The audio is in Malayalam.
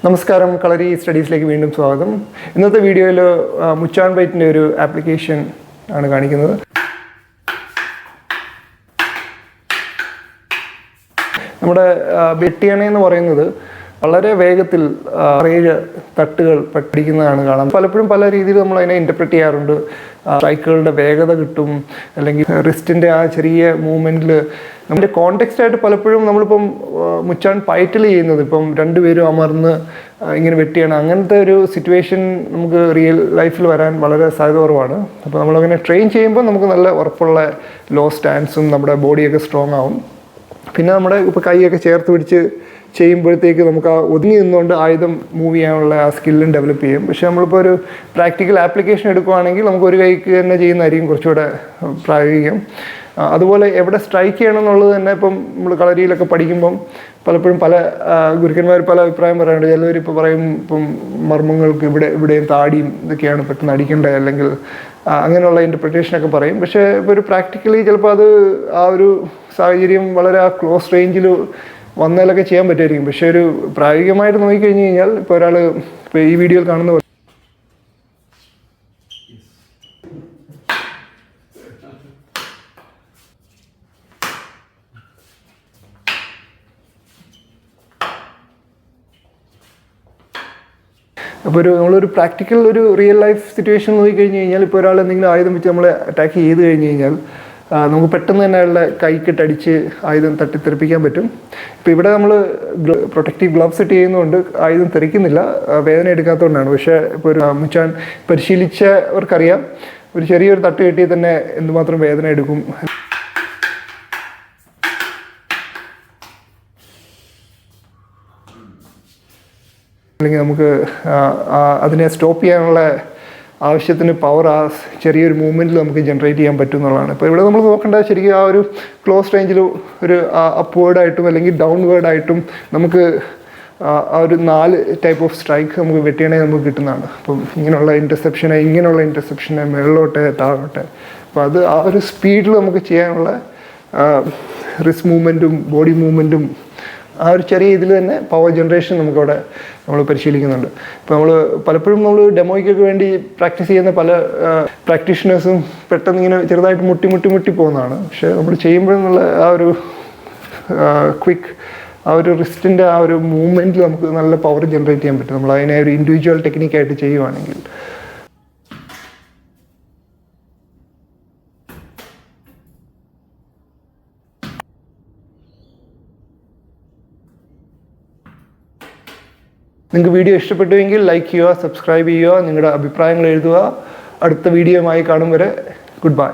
നമസ്കാരം, കളരി സ്റ്റഡീസിലേക്ക് വീണ്ടും സ്വാഗതം. ഇന്നത്തെ വീഡിയോയിൽ മുച്ചാൻ ബൈറ്റിൻ്റെ ഒരു ആപ്ലിക്കേഷൻ ആണ് കാണിക്കുന്നത്. നമ്മുടെ വെട്ടിയണ എന്ന് പറയുന്നത് വളരെ വേഗത്തിൽ 6 തട്ടുകൾ പഠിക്കുന്നതാണ് കാണാം. പലപ്പോഴും പല രീതിയിൽ നമ്മൾ അതിനെ ഇൻ്റർപ്രറ്റ് ചെയ്യാറുണ്ട്. സ്ട്രൈക്കുകളുടെ വേഗത കിട്ടും, അല്ലെങ്കിൽ റിസ്റ്റിൻ്റെ ആ ചെറിയ മൂവ്മെൻറ്റിൽ നമ്മുടെ കോണ്ടെക്സ്റ്റായിട്ട് പലപ്പോഴും നമ്മളിപ്പം മുച്ചാൻ പയറ്റിൽ ചെയ്യുന്നത് ഇപ്പം രണ്ടുപേരും അമർന്ന് ഇങ്ങനെ വെട്ടിയാണ്, അങ്ങനത്തെ ഒരു സിറ്റുവേഷൻ നമുക്ക് റിയൽ ലൈഫിൽ വരാൻ വളരെ സാധ്യത കുറവാണ്. അപ്പോൾ നമ്മളങ്ങനെ ട്രെയിൻ ചെയ്യുമ്പോൾ നമുക്ക് നല്ല ഉറപ്പുള്ള ലോ സ്റ്റാൻസും നമ്മുടെ ബോഡിയൊക്കെ സ്ട്രോങ് ആവും. പിന്നെ നമ്മുടെ ഇപ്പോൾ കൈയൊക്കെ ചേർത്ത് പിടിച്ച് ചെയ്യുമ്പോഴത്തേക്ക് നമുക്ക് ആ ഒതുങ്ങി നിന്നുകൊണ്ട് ആയുധം മൂവ് ചെയ്യാനുള്ള ആ സ്കില്ലും ഡെവലപ്പ് ചെയ്യും. പക്ഷേ നമ്മളിപ്പോൾ ഒരു പ്രാക്ടിക്കൽ ആപ്ലിക്കേഷൻ എടുക്കുകയാണെങ്കിൽ നമുക്ക് ഒരു കൈക്ക് തന്നെ ചെയ്യുന്നതായിരിക്കും കുറച്ചുകൂടെ പ്രായോഗികം. അതുപോലെ എവിടെ സ്ട്രൈക്ക് ചെയ്യണം എന്നുള്ളത് തന്നെ ഇപ്പം നമ്മൾ കളരിയിലൊക്കെ പഠിക്കുമ്പം പലപ്പോഴും പല ഗുരുക്കന്മാർ പല അഭിപ്രായം പറയാറുണ്ട്. ചിലവരിപ്പോൾ പറയും ഇപ്പം മർമ്മങ്ങൾക്ക് ഇവിടെയും താടിയും ഇതൊക്കെയാണ് പെട്ടെന്ന് അടിക്കേണ്ടത്, അല്ലെങ്കിൽ അങ്ങനെയുള്ള ഇൻ്റർപ്രിറ്റേഷനൊക്കെ പറയും. പക്ഷേ ഇപ്പോൾ ഒരു പ്രാക്ടിക്കലി ചിലപ്പോൾ അത് ആ ഒരു സാഹചര്യം വളരെ ആ ക്ലോസ് റേഞ്ചിൽ വന്നാലൊക്കെ ചെയ്യാൻ പറ്റുമായിരിക്കും. പക്ഷേ ഒരു പ്രായോഗികമായിട്ട് നോക്കിക്കഴിഞ്ഞ് കഴിഞ്ഞാൽ ഇപ്പോൾ ഒരാൾ ഇപ്പോൾ ഈ വീഡിയോയിൽ കാണുന്ന അപ്പോൾ നമ്മളൊരു പ്രാക്ടിക്കൽ ഒരു റിയൽ ലൈഫ് സിറ്റുവേഷൻ നോക്കിക്കഴിഞ്ഞ് കഴിഞ്ഞാൽ ഇപ്പോൾ ഒരാൾ എന്തെങ്കിലും ആയുധം വെച്ച് നമ്മളെ അറ്റാക്ക് ചെയ്ത് കഴിഞ്ഞ് കഴിഞ്ഞാൽ നമുക്ക് പെട്ടെന്ന് തന്നെ അയാളുടെ കൈക്കിട്ടടിച്ച് ആയുധം തട്ടിത്തെറിപ്പിക്കാൻ പറ്റും. ഇപ്പോൾ ഇവിടെ നമ്മൾ പ്രൊട്ടക്റ്റീവ് ഗ്ലവ്സ് ഇട്ട് ചെയ്യുന്നതുകൊണ്ട് ആയുധം തെറിക്കുന്നില്ല, വേദന എടുക്കാത്തതുകൊണ്ടാണ്. പക്ഷേ ഇപ്പോൾ ഒരു മുച്ചാൻ പരിശീലിച്ചവർക്കറിയാം ഒരു ചെറിയൊരു തട്ട് കെട്ടി തന്നെ എന്തുമാത്രം വേദന എടുക്കും. അല്ലെങ്കിൽ നമുക്ക് അതിനെ സ്റ്റോപ്പ് ചെയ്യാനുള്ള ആവശ്യത്തിന് പവർ ആ ചെറിയൊരു മൂവ്മെൻറ്റിൽ നമുക്ക് ജനറേറ്റ് ചെയ്യാൻ പറ്റും എന്നുള്ളതാണ്. ഇപ്പോൾ ഇവിടെ നമ്മൾ നോക്കേണ്ടത് ശരിക്കും ആ ഒരു ക്ലോസ് റേഞ്ചിൽ ഒരു അപ്വേർഡായിട്ടും അല്ലെങ്കിൽ ഡൗൺവേർഡായിട്ടും നമുക്ക് ആ ഒരു 4 ടൈപ്പ് ഓഫ് സ്ട്രൈക്ക് നമുക്ക് വെട്ടിയണേ നമുക്ക് കിട്ടുന്നതാണ്. അപ്പം ഇങ്ങനെയുള്ള ഇൻ്റർസെപ്ഷനെ മുകളിലോട്ടെ താഴോട്ടെ, അപ്പോൾ അത് ആ ഒരു സ്പീഡിൽ നമുക്ക് ചെയ്യാനുള്ള റിസ്റ്റ് മൂവ്മെൻറ്റും ബോഡി മൂവ്മെൻറ്റും ആ ഒരു ചെറിയ ഇതിൽ തന്നെ പവർ ജനറേഷൻ നമുക്കവിടെ നമ്മൾ പരിശീലിക്കുന്നുണ്ട്. ഇപ്പോൾ നമ്മൾ പലപ്പോഴും നമ്മൾ ഡെമോയ്ക്കൊക്കെ വേണ്ടി പ്രാക്ടീസ് ചെയ്യുന്ന പല പ്രാക്ടീഷണേഴ്സും പെട്ടെന്ന് ഇങ്ങനെ ചെറുതായിട്ട് മുട്ടി പോകുന്നതാണ്. പക്ഷേ നമ്മൾ ചെയ്യുമ്പോഴെന്നുള്ള ആ ഒരു ക്വിക്ക് ആ ഒരു റിസ്റ്റിൻ്റെ ആ ഒരു മൂവ്മെൻറ്റിൽ നമുക്ക് നല്ല പവർ ജനറേറ്റ് ചെയ്യാൻ പറ്റും നമ്മൾ അതിനെ ഒരു ഇൻഡിവിജ്വൽ ടെക്നിക്കായിട്ട് ചെയ്യുവാണെങ്കിൽ. നിങ്ങൾക്ക് വീഡിയോ ഇഷ്ടപ്പെട്ടുവെങ്കിൽ ലൈക്ക് ചെയ്യുക, സബ്സ്ക്രൈബ് ചെയ്യുക, നിങ്ങളുടെ അഭിപ്രായങ്ങൾ എഴുതുക. അടുത്ത വീഡിയോയുമായി കാണും വരെ ഗുഡ് ബൈ.